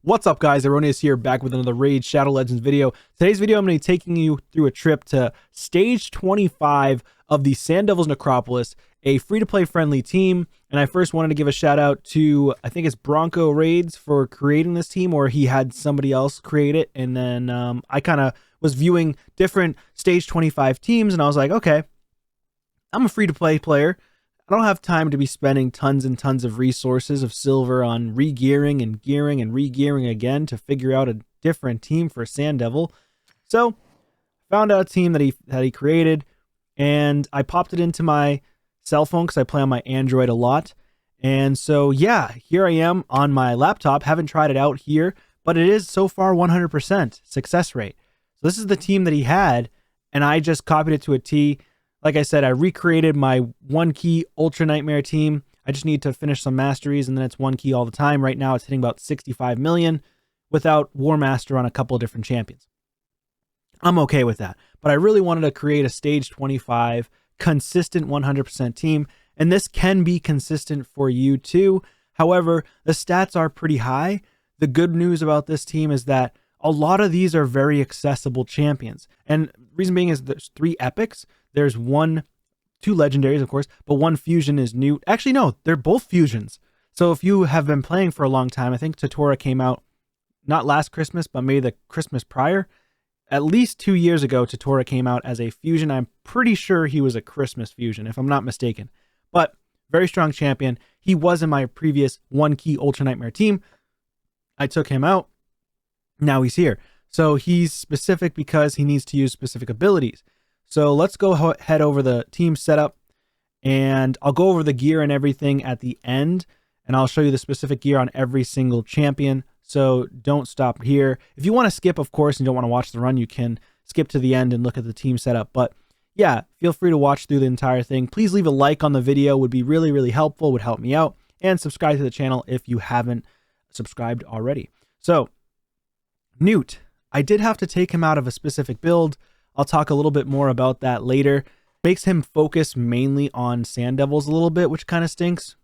What's up, guys? Rune is here, back with another Raid Shadow Legends video. Today's video, I'm going to be taking you through a trip to Stage 25 of the Sand Devils Necropolis, a free-to-play friendly team. And I first wanted to give a shout out to, I think it's Bronco Raids for creating this team, or he had somebody else create it. And then I kind of was viewing different Stage 25 teams, and I was like, okay, I'm a free-to-play player. I don't have time to be spending tons and tons of resources of silver on re-gearing and gearing and re-gearing again to figure out a different team for Sand Devil. So found out a team that he created, and I popped it into my cell phone because I play on my Android a lot. And so yeah, here I am on my laptop. Haven't tried it out here, but it is so far 100% success rate. So this is the team that he had, and I just copied it to a T. Like I said, I recreated my 1 key Ultra Nightmare team. I just need to finish some Masteries, and then it's 1 key all the time. Right now, it's hitting about 65 million without War Master on a couple of different champions. I'm okay with that. But I really wanted to create a Stage 25 consistent 100% team, and this can be consistent for you too. However, the stats are pretty high. The good news about this team is that a lot of these are very accessible champions. And reason being is there's 3 epics. There's 2 legendaries, of course, but 1 fusion is new. Actually, no, they're both fusions. So if you have been playing for a long time, I think Tatora came out not last Christmas, but maybe the Christmas prior. At least 2 years ago, Tatora came out as a fusion. I'm pretty sure he was a Christmas fusion, if I'm not mistaken. But very strong champion. He was in my previous 1 key Ultra Nightmare team. I took him out. Now he's here. So he's specific because he needs to use specific abilities. So let's go head over the team setup, and I'll go over the gear and everything at the end, and I'll show you the specific gear on every single champion. So don't stop here. If you want to skip, of course, and you don't want to watch the run, you can skip to the end and look at the team setup. But yeah, feel free to watch through the entire thing. Please leave a like on the video. Would be really, really helpful, would help me out. And subscribe to the channel if you haven't subscribed already. So Newt, I did have to take him out of a specific build. I'll talk a little bit more about that later. Makes him focus mainly on Sand Devils a little bit, which kind of stinks,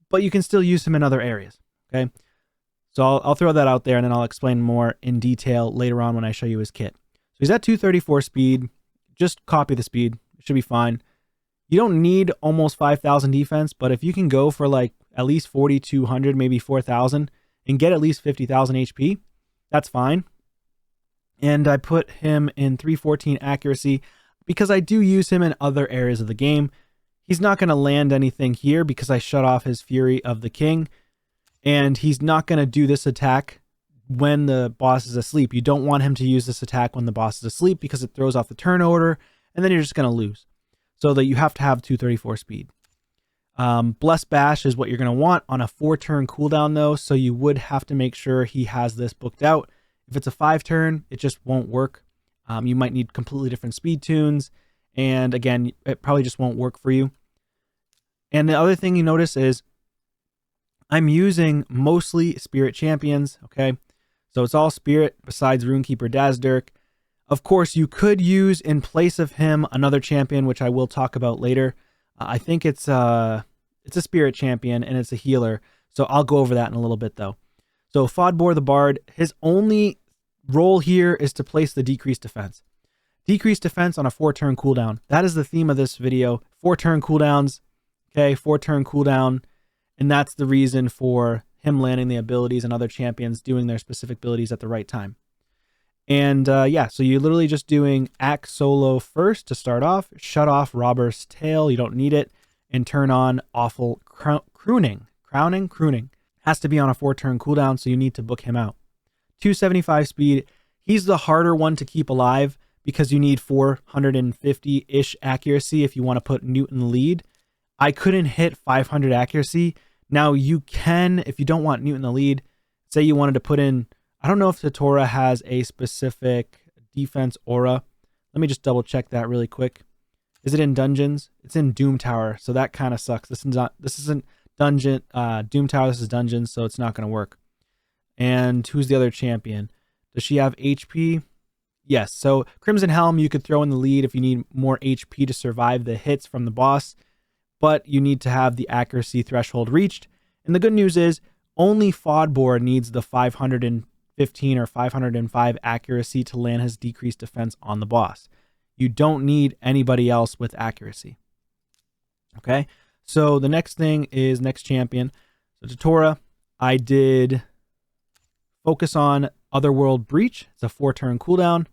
but you can still use him in other areas, okay? So I'll throw that out there, and then I'll explain more in detail later on when I show you his kit. So he's at 234 speed. Just copy the speed. It should be fine. You don't need almost 5,000 defense, but if you can go for like at least 4,200, maybe 4,000, and get at least 50,000 HP, that's fine. And I put him in 314 accuracy because I do use him in other areas of the game. He's not going to land anything here because I shut off his Fury of the King. And he's not going to do this attack when the boss is asleep. You don't want him to use this attack when the boss is asleep because it throws off the turn order, and then you're just going to lose. So that you have to have 234 speed. Bless Bash is what you're going to want on a 4-turn cooldown though, so you would have to make sure he has this booked out. If it's a 5-turn, it just won't work. You might need completely different speed tunes. And again, it probably just won't work for you. And the other thing you notice is I'm using mostly Spirit champions, okay? So it's all Spirit besides Rune Keeper Dazdirk. Of course, you could use in place of him another champion, which I will talk about later. I think it's a Spirit champion, and it's a healer. So I'll go over that in a little bit, though. So Fodor the Bard, his only role here is to place the decreased defense. Decreased defense on a 4-turn cooldown. That is the theme of this video. 4-turn cooldowns. Okay, 4-turn cooldown. And that's the reason for him landing the abilities and other champions doing their specific abilities at the right time. And yeah, so you're literally just doing Axe Solo first to start off. Shut off Robber's Tail. You don't need it. And turn on Awful Crooning. Crooning. Has to be on a 4-turn cooldown, so you need to book him out. 275 speed. He's the harder one to keep alive because you need 450-ish accuracy if you want to put Newt in the lead. I couldn't hit 500 accuracy. Now you can, if you don't want Newt in the lead, say you wanted to put in, I don't know if Tatora has a specific defense aura. Let me just double check that really quick. Is it in dungeons? It's in Doom Tower, so that kind of sucks. This isn't dungeon, Doom Tower, this is dungeons, so it's not going to work. And who's the other champion? Does she have HP? Yes, so Crimson Helm you could throw in the lead if you need more HP to survive the hits from the boss, but you need to have the accuracy threshold reached. And the good news is Only Fodor needs the 515 or 505 accuracy to land his decreased defense on the boss. You don't need anybody else with accuracy. Okay, so the next thing is next champion. So Totora, I did focus on Otherworld Breach. It's a 4-turn cooldown.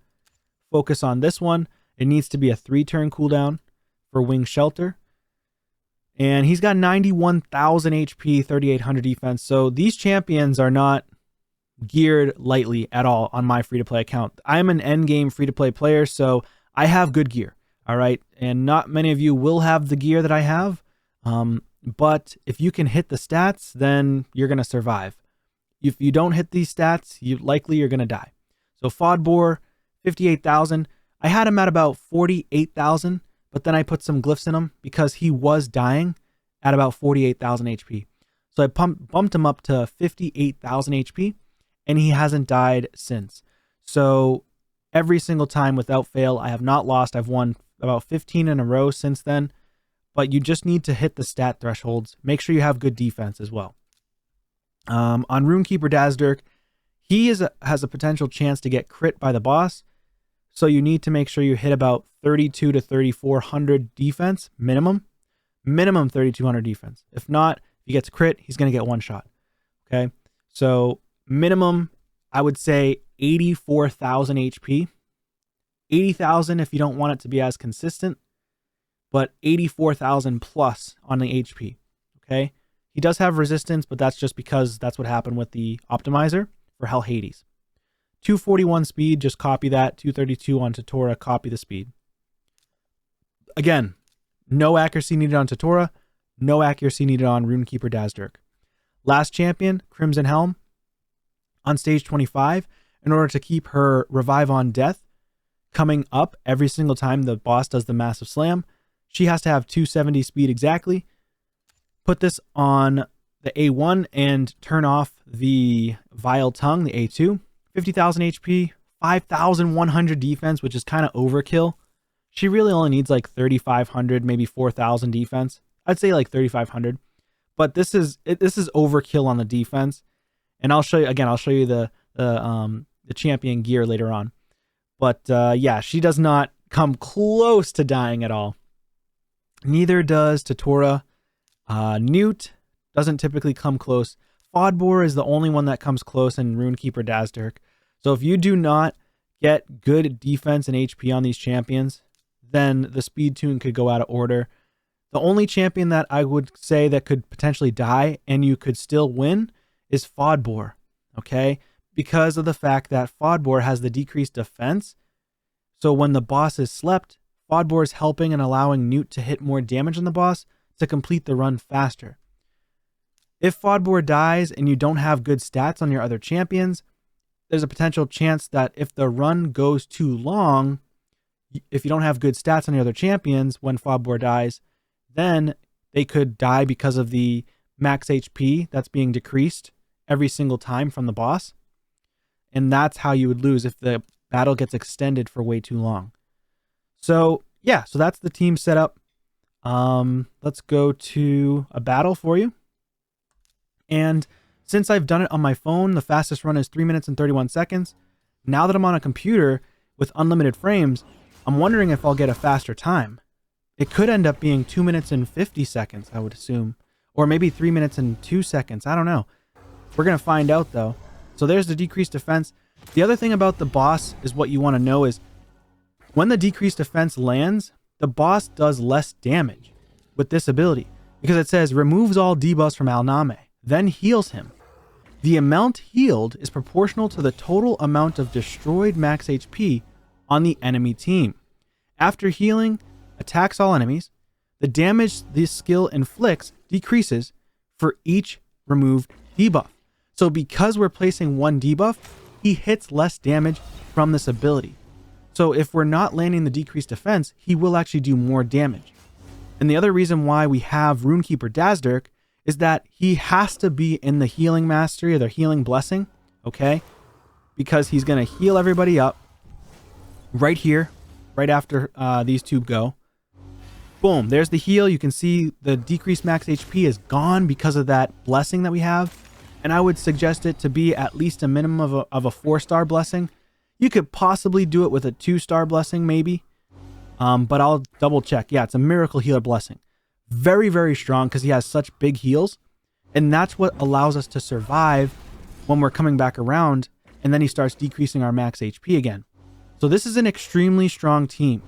Focus on this one. It needs to be a 3-turn cooldown for Wing Shelter. And he's got 91,000 HP, 3,800 defense. So these champions are not geared lightly at all on my free-to-play account. I'm an endgame free-to-play player, so I have good gear. All right. And not many of you will have the gear that I have. But if you can hit the stats, then you're going to survive. If you don't hit these stats, you're going to die. So Fodor, 58,000. I had him at about 48,000, but then I put some glyphs in him because he was dying at about 48,000 HP. So I bumped him up to 58,000 HP, and he hasn't died since. So every single time without fail, I have not lost. I've won about 15 in a row since then, but you just need to hit the stat thresholds. Make sure you have good defense as well. On Rune Keeper Dazdirk, he has a potential chance to get crit by the boss, so you need to make sure you hit about 32 to 3,400 defense minimum 3,200 defense. If not, if he gets crit, he's going to get one shot. Okay, so minimum, I would say 84,000 HP. 80,000 if you don't want it to be as consistent, but 84,000 plus on the HP. Okay, he does have resistance, but that's just because that's what happened with the optimizer for Hell Hades. 241 speed, just copy that. 232 on Totora, copy the speed. Again, no accuracy needed on Totora, no accuracy needed on Rune Keeper Dazdirk. Last champion, Crimson Helm, on stage 25, in order to keep her Revive on Death coming up every single time the boss does the massive slam, she has to have 270 speed exactly. Put this on the A1 and turn off the Vile Tongue, the A2. 50,000 HP, 5,100 defense, which is kind of overkill. She really only needs like 3,500, maybe 4,000 defense. I'd say like 3,500. But this is overkill on the defense. And I'll show you again. I'll show you the champion gear later on. But yeah, she does not come close to dying at all. Neither does Totora. Newt doesn't typically come close. Fodor is the only one that comes close in Rune Keeper Dazdirk. So if you do not get good defense and HP on these champions, then the speed tune could go out of order. The only champion that I would say that could potentially die and you could still win is Fodor. Okay? Because of the fact that Fodor has the decreased defense. So when the boss is slept, Fodor is helping and allowing Newt to hit more damage on the boss to complete the run faster. If Fodor dies and you don't have good stats on your other champions, there's a potential chance that if the run goes too long, if you don't have good stats on your other champions when Fodor dies, then they could die because of the max HP that's being decreased every single time from the boss. And that's how you would lose if the battle gets extended for way too long. So yeah, so that's the team setup. Let's go to a battle for you. And since I've done it on my phone, the fastest run is 3 minutes and 31 seconds. Now that I'm on a computer with unlimited frames, I'm wondering if I'll get a faster time. It could end up being 2 minutes and 50 seconds, I would assume. Or maybe 3 minutes and 2 seconds. I don't know. We're going to find out though. So there's the decreased defense. The other thing about the boss is what you want to know is when the decreased defense lands, the boss does less damage with this ability because it says removes all debuffs from Alname, then heals him. The amount healed is proportional to the total amount of destroyed max HP on the enemy team. After healing, attacks all enemies. The damage this skill inflicts decreases for each removed debuff. So because we're placing one debuff, he hits less damage from this ability. So if we're not landing the decreased defense, he will actually do more damage. And the other reason why we have Rune Keeper Dazdirk is that he has to be in the healing mastery or the healing blessing, okay? Because he's going to heal everybody up right here, right after these two go. Boom, there's the heal. You can see the decreased max HP is gone because of that blessing that we have. and I would suggest it to be at least a minimum of a 4-star blessing. You could possibly do it with a 2-star blessing, maybe. But I'll double check. Yeah, it's a miracle healer blessing. Very, very strong because he has such big heals. And that's what allows us to survive when we're coming back around. And then he starts decreasing our max HP again. So this is an extremely strong team.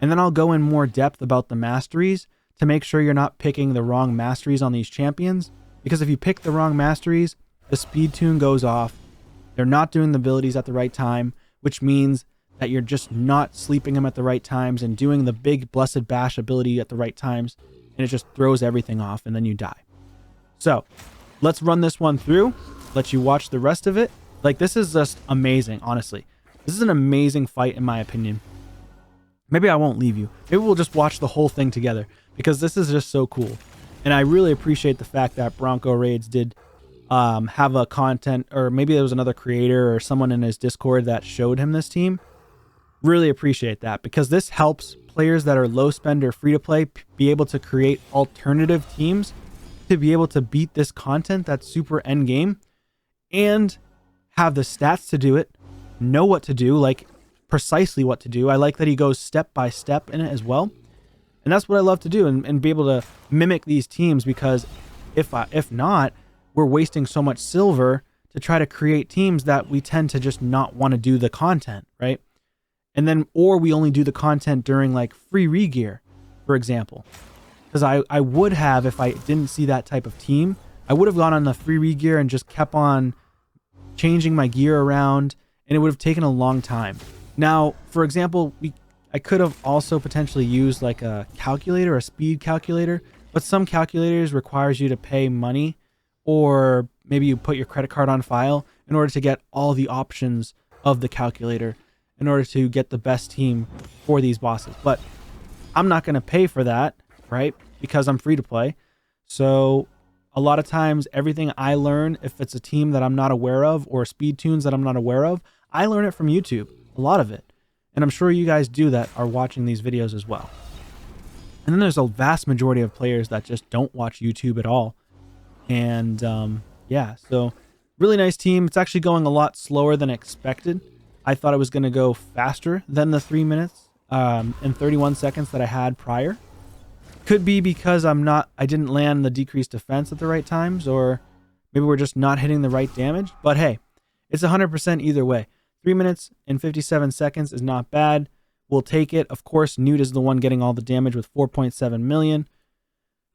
And then I'll go in more depth about the masteries to make sure you're not picking the wrong masteries on these champions. Because if you pick the wrong masteries, the speed tune goes off. They're not doing the abilities at the right time, which means that you're just not sleeping them at the right times and doing the big blessed bash ability at the right times, and it just throws everything off and then you die. So let's run this one through, let you watch the rest of it. Like, this is just amazing, honestly. This is an amazing fight in my opinion. Maybe I won't leave you. Maybe we'll just watch the whole thing together because this is just so cool. And I really appreciate the fact that Bronco Raids did have a content, or maybe there was another creator or someone in his Discord that showed him this team. Really appreciate that because this helps players that are low spend or free to play be able to create alternative teams to be able to beat this content that's super end game and have the stats to do it, know what to do, like precisely what to do. I like that he goes step by step in it as well. And that's what I love to do and be able to mimic these teams because if not, we're wasting so much silver to try to create teams that we tend to just not want to do the content, right? And then, or we only do the content during like free regear, for example. Because I would have, if I didn't see that type of team, I would have gone on the free regear and just kept on changing my gear around, and it would have taken a long time. Now, for example, I could have also potentially used like a calculator, a speed calculator, but some calculators requires you to pay money, or maybe you put your credit card on file in order to get all the options of the calculator in order to get the best team for these bosses. But I'm not going to pay for that, right? Because I'm free to play. So a lot of times everything I learn, if it's a team that I'm not aware of or speed tunes that I'm not aware of, I learn it from YouTube, a lot of it. And I'm sure you guys do that are watching these videos as well. And then there's a vast majority of players that just don't watch YouTube at all. And yeah, so really nice team. It's actually going a lot slower than expected. I thought it was going to go faster than the 3 minutes and 31 seconds that I had prior. Could be because I didn't land the decreased defense at the right times, or maybe we're just not hitting the right damage. But hey, it's 100% either way. 3 minutes and 57 seconds is not bad. We'll take it. Of course, Newt is the one getting all the damage with 4.7 million.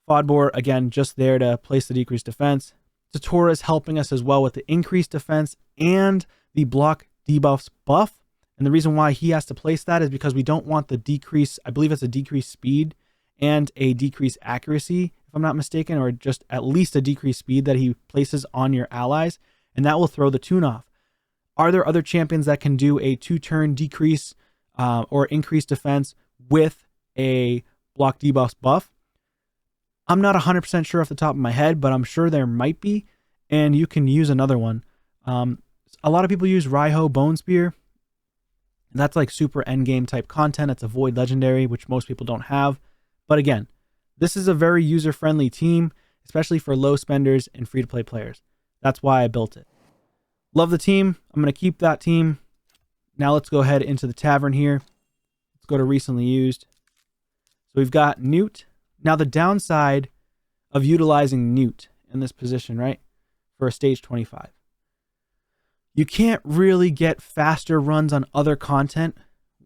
Fodor, again, just there to place the decreased defense. Tatora is helping us as well with the increased defense and the block debuffs buff. And the reason why he has to place that is because we don't want the decrease, I believe it's a decreased speed and a decreased accuracy, if I'm not mistaken, or just at least a decreased speed that he places on your allies, and that will throw the tune off. Are there other champions that can do a 2-turn decrease or increased defense with a block debuffs buff? I'm not 100% sure off the top of my head, but I'm sure there might be, and you can use another one. A lot of people use Raiho Bone Spear. That's like super endgame type content. It's a void legendary, which most people don't have. But again, this is a very user-friendly team, especially for low spenders and free-to-play players. That's why I built it. Love the team. I'm going to keep that team. Now let's go ahead into the tavern here. Let's go to recently used. So we've got Newt. Now the downside of utilizing Newt in this position, right, for a stage 25. You can't really get faster runs on other content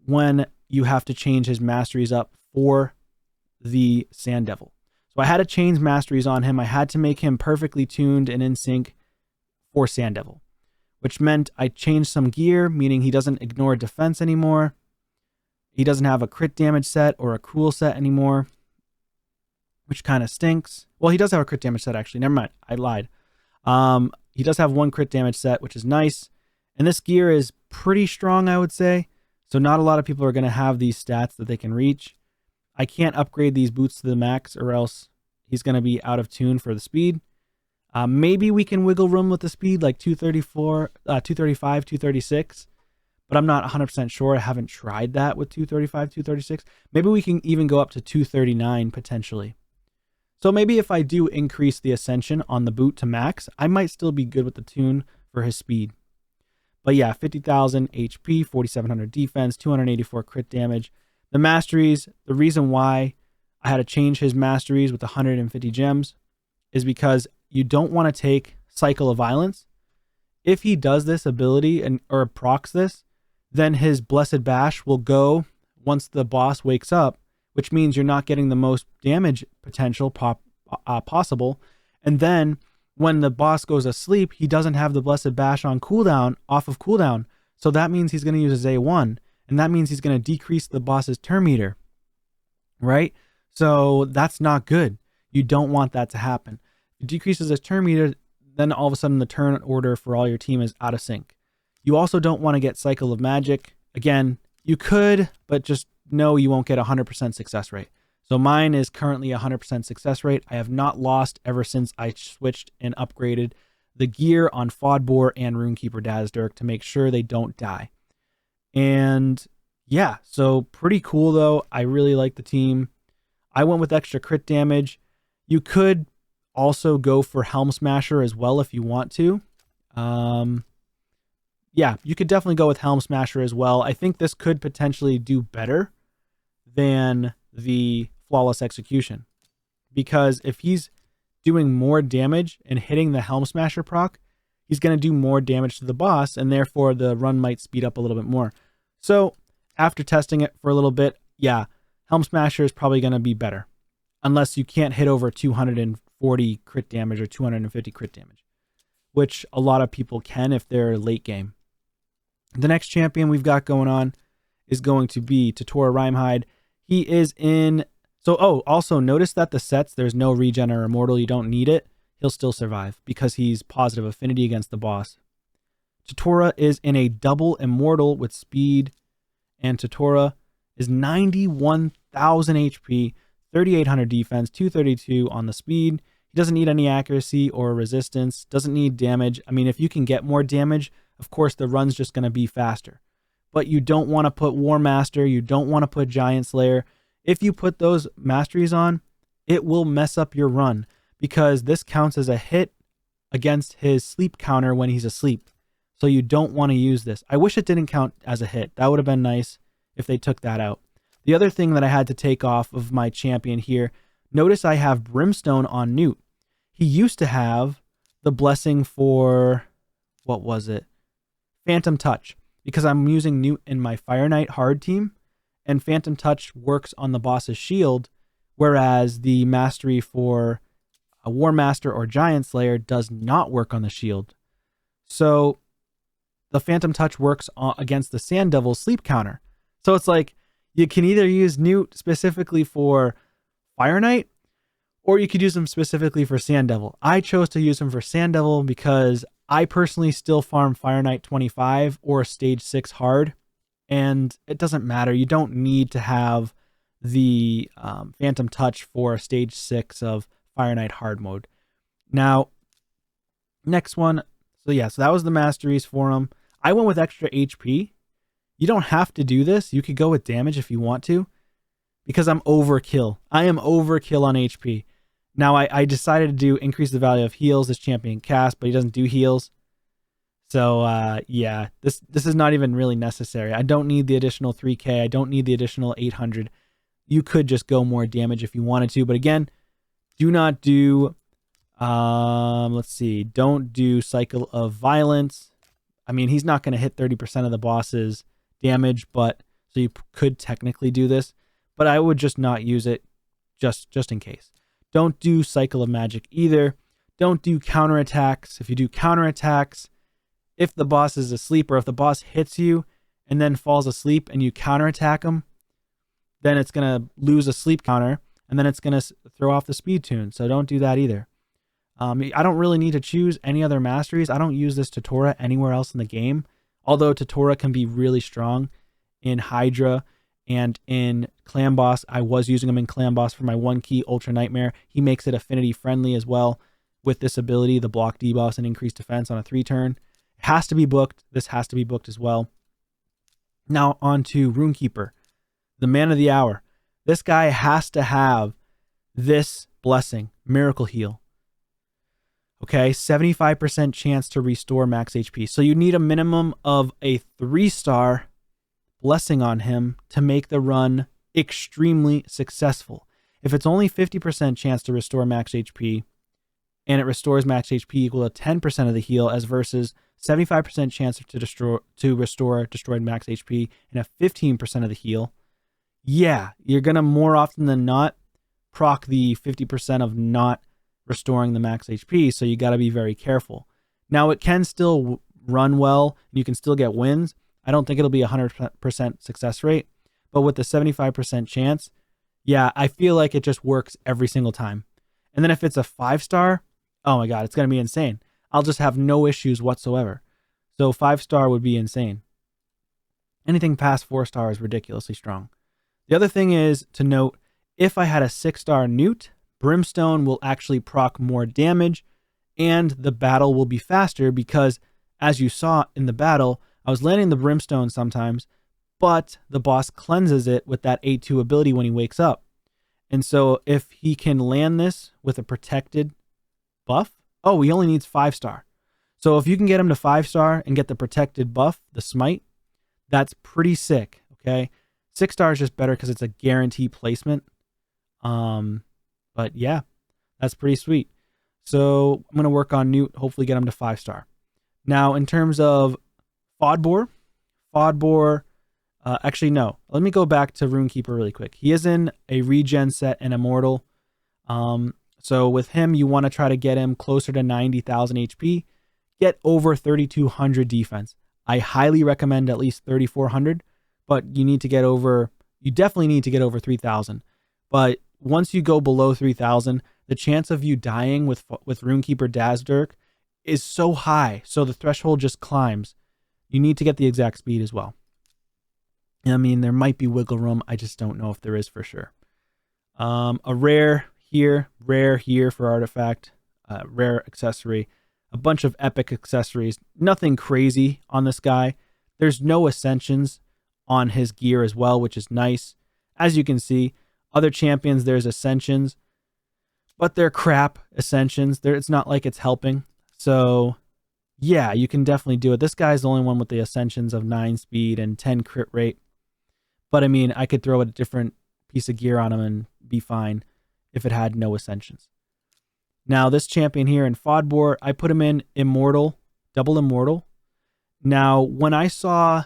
when you have to change his masteries up for the Sand Devil. So I had to change masteries on him. I had to make him perfectly tuned and in sync for Sand Devil, which meant I changed some gear, meaning he doesn't ignore defense anymore. He doesn't have a crit damage set or a cruel set anymore, which kind of stinks. Well, he does have a crit damage set, actually. Never mind. I lied. He does have one crit damage set, which is nice. And this gear is pretty strong, I would say. So not a lot of people are going to have these stats that they can reach. I can't upgrade these boots to the max or else he's going to be out of tune for the speed. Maybe we can wiggle room with the speed like 234, 235, 236. But I'm not 100% sure. I haven't tried that with 235, 236. Maybe we can even go up to 239 potentially. So maybe if I do increase the ascension on the boot to max, I might still be good with the tune for his speed. But yeah, 50,000 HP, 4,700 defense, 284 crit damage. The masteries, the reason why I had to change his masteries with 150 gems is because you don't want to take Cycle of Violence. If he does this ability or procs this, then his Blessed Bash will go once the boss wakes up, which means you're not getting the most damage potential possible. And then when the boss goes asleep, he doesn't have the Blessed Bash on cooldown, off of cooldown. So that means he's going to use his A1, and that means he's going to decrease the boss's turn meter, right? So that's not good. You don't want that to happen. It decreases his turn meter, then all of a sudden the turn order for all your team is out of sync. You also don't want to get Cycle of Magic. Again, you could, but just know you won't get 100% success rate. So mine is currently 100% success rate. I have not lost ever since I switched and upgraded the gear on Fodor and Rune Keeper Dazdirk to make sure they don't die. And yeah, so pretty cool though. I really like the team. I went with extra crit damage. You could also go for Helm Smasher as well if you want to. Yeah, you could definitely go with Helm Smasher as well. I think this could potentially do better than the Flawless Execution, because if he's doing more damage and hitting the Helm Smasher proc, he's going to do more damage to the boss, and therefore the run might speed up a little bit more. So after testing it for a little bit, yeah, Helm Smasher is probably going to be better, unless you can't hit over 240 crit damage or 250 crit damage, which a lot of people can if they're late game. The next champion we've got going on is going to be Tatora Rhymehide. He is in... So, also notice that the sets, there's no regen or immortal. You don't need it. He'll still survive because he's positive affinity against the boss. Tatora is in a double immortal with speed, and Tatora is 91,000 HP, 3,800 defense, 232 on the speed. He doesn't need any accuracy or resistance, doesn't need damage. I mean, if you can get more damage, of course, the run's just going to be faster. But you don't want to put War Master, you don't want to put Giant Slayer. If you put those masteries on, it will mess up your run, because this counts as a hit against his sleep counter when he's asleep. So you don't want to use this. I wish it didn't count as a hit. That would have been nice if they took that out. The other thing that I had to take off of my champion here, notice I have Brimstone on Newt. He used to have the blessing for, what was it? Phantom Touch, because I'm using Newt in my Fire Knight hard team, and Phantom Touch works on the boss's shield, whereas the mastery for a War Master or Giant Slayer does not work on the shield. So the Phantom Touch works against the Sand Devil's sleep counter. So it's like, you can either use Newt specifically for Fire Knight, or you could use him specifically for Sand Devil. I chose to use him for Sand Devil because I personally still farm Fire Knight 25 or Stage 6 hard, and it doesn't matter. You don't need to have the Phantom Touch for Stage 6 of Fire Knight hard mode. Now, next one. So yeah, so that was the masteries for him. I went with extra HP. You don't have to do this. You could go with damage if you want to, because I'm overkill. I am overkill on HP. Now, I decided to increase the value of heals. This champion cast, but he doesn't do heals. So, yeah, this is not even really necessary. I don't need the additional 3K. I don't need the additional 800. You could just go more damage if you wanted to. But again, do not do, let's see, don't do Cycle of Violence. I mean, he's not going to hit 30% of the boss's damage, but so you could technically do this. But I would just not use it just in case. Don't do Cycle of Magic either. Don't do counterattacks. If you do counterattacks, if the boss is asleep or if the boss hits you and then falls asleep and you counterattack him, then it's going to lose a sleep counter and then it's going to throw off the speed tune. So don't do that either. I don't really need to choose any other masteries. I don't use this Tatora anywhere else in the game, although Tatora can be really strong in Hydra and in Clan Boss. I was using him in Clan Boss for my 1-key Ultra Nightmare. He makes it affinity friendly as well with this ability, the block debuffs and increased defense on a 3-turn. It has to be booked. This has to be booked as well. Now on to Rune Keeper, the man of the hour. This guy has to have this Blessing, Miracle Heal. Okay, 75% chance to restore max HP. So you need a minimum of a 3-star Blessing on him to make the run extremely successful. If it's only 50% chance to restore max HP and it restores max HP equal to 10% of the heal as versus 75% chance to restore destroyed max HP and a 15% of the heal, yeah, you're going to more often than not proc the 50% of not restoring the max HP, so you got to be very careful. Now, it can still run well, and you can still get wins. I don't think it'll be a 100% success rate, but with the 75% chance, yeah, I feel like it just works every single time. And then if it's a 5-star, oh my god, it's going to be insane. I'll just have no issues whatsoever. So 5-star would be insane. Anything past 4-star is ridiculously strong. The other thing is to note, if I had a 6-star Newt, Brimstone will actually proc more damage and the battle will be faster because, as you saw in the battle, I was landing the Brimstone sometimes, but the boss cleanses it with that A2 ability when he wakes up. And so if he can land this with a protected buff, oh, he only needs 5-star. So if you can get him to 5-star and get the protected buff, the smite, that's pretty sick, okay? 6-star is just better because it's a guarantee placement. But yeah, that's pretty sweet. So I'm going to work on Newt, hopefully get him to 5-star. Now, in terms of Fodor, actually, no. Let me go back to Rune Keeper really quick. He is in a regen set and immortal. So with him, you want to try to get him closer to 90,000 HP, get over 3,200 defense. I highly recommend at least 3,400, but you definitely need to get over 3,000. But once you go below 3,000, the chance of you dying with Rune Keeper Dazdirk is so high, so the threshold just climbs. You need to get the exact speed as well. I mean, there might be wiggle room. I just don't know if there is for sure. A rare here for artifact, rare accessory, a bunch of epic accessories. Nothing crazy on this guy. There's no ascensions on his gear as well, which is nice. As you can see, other champions, there's ascensions, but they're crap ascensions. It's not like it's helping. So yeah, you can definitely do it. This guy's the only one with the ascensions of 9 speed and 10 crit rate. But I mean, I could throw a different piece of gear on him and be fine if it had no ascensions. Now, this champion here in Fodor, I put him in immortal, double immortal. Now, when I saw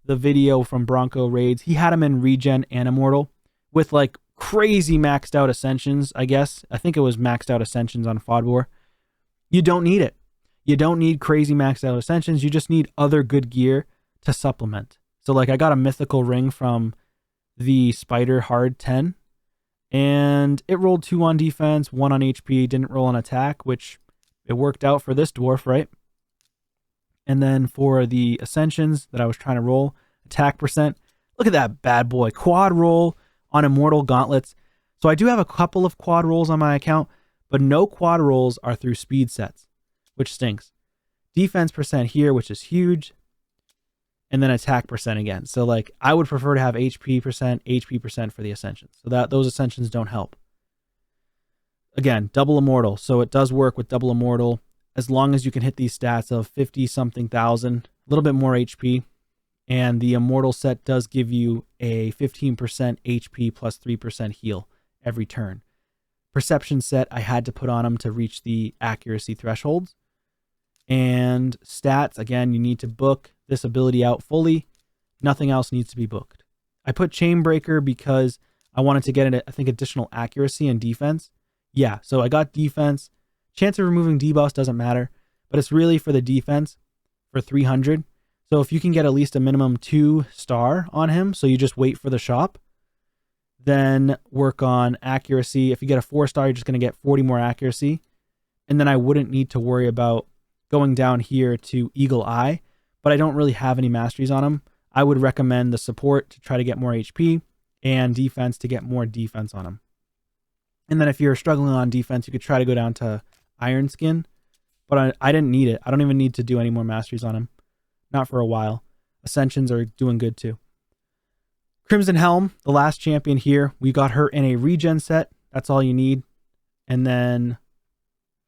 the video from Bronco Raids, he had him in regen and immortal with like crazy maxed out ascensions, I guess. I think it was maxed out ascensions on Fodor. You don't need it. You don't need crazy maxed out ascensions. You just need other good gear to supplement. So like I got a mythical ring from the Spider Hard 10 and it rolled 2 on defense, 1 on HP, didn't roll on attack, which it worked out for this dwarf, right? And then for the ascensions that I was trying to roll, attack percent, look at that bad boy, quad roll on immortal gauntlets. So I do have a couple of quad rolls on my account, but no quad rolls are through speed sets, which stinks. Defense percent here, which is huge, and then attack percent again. So like I would prefer to have HP percent for the ascensions. So that those ascensions don't help. Again, double immortal. So it does work with double immortal as long as you can hit these stats of 50 something thousand, a little bit more HP. And the immortal set does give you a 15% HP plus 3% heal every turn. Perception set I had to put on them to reach the accuracy thresholds. And stats, again, you need to book this ability out fully. Nothing else needs to be booked. I put Chainbreaker because I wanted to get, I think, additional accuracy and defense. Yeah, so I got defense. Chance of removing debuffs doesn't matter, but it's really for the defense for 300. So if you can get at least a minimum 2-star on him, so you just wait for the shop, then work on accuracy. If you get a 4-star, you're just going to get 40 more accuracy. And then I wouldn't need to worry about going down here to Eagle Eye, but I don't really have any masteries on him. I would recommend the support to try to get more HP and defense to get more defense on him. And then if you're struggling on defense, you could try to go down to Iron Skin, but I didn't need it. I don't even need to do any more masteries on him. Not for a while. Ascensions are doing good too. Crimson Helm, the last champion here. We got her in a regen set. That's all you need. and then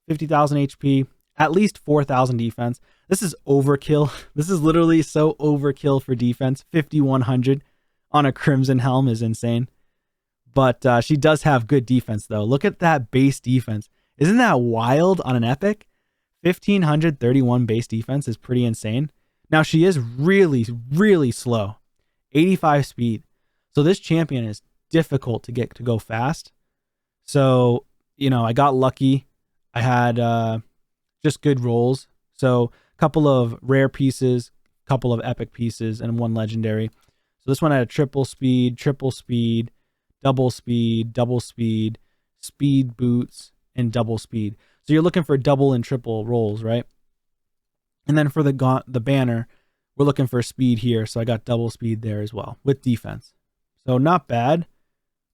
50,000 HP, at least 4,000 defense. This is overkill. This is literally so overkill for defense. 5,100 on a Crimson Helm is insane. But she does have good defense, though. Look at that base defense. Isn't that wild on an epic? 1,531 base defense is pretty insane. Now, she is really, really slow. 85 speed. So this champion is difficult to get to go fast. So, you know, I got lucky. I had just good rolls. So a couple of rare pieces, a couple of epic pieces, and one legendary. So this one had a triple speed, double speed, speed boots, and double speed. So you're looking for double and triple rolls, right? And then for the banner, we're looking for speed here. So I got double speed there as well with defense. So not bad.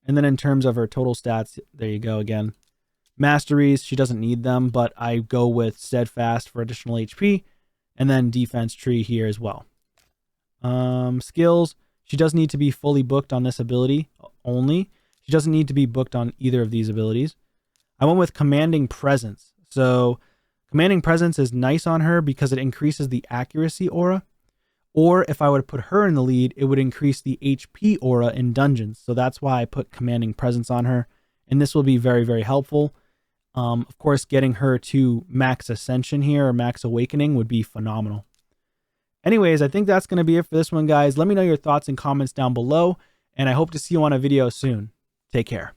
And then in terms of her total stats, there you go again. Masteries, she doesn't need them, but I go with Steadfast for additional HP. And then defense tree here as well. Skills, she does need to be fully booked on this ability only. She doesn't need to be booked on either of these abilities. I went with Commanding Presence. So Commanding Presence is nice on her because it increases the accuracy aura. Or if I would put her in the lead, it would increase the HP aura in dungeons. So that's why I put Commanding Presence on her. And this will be very, very helpful. Of course, getting her to max Ascension here or max Awakening would be phenomenal. Anyways, I think that's going to be it for this one, guys. Let me know your thoughts and comments down below. And I hope to see you on a video soon. Take care.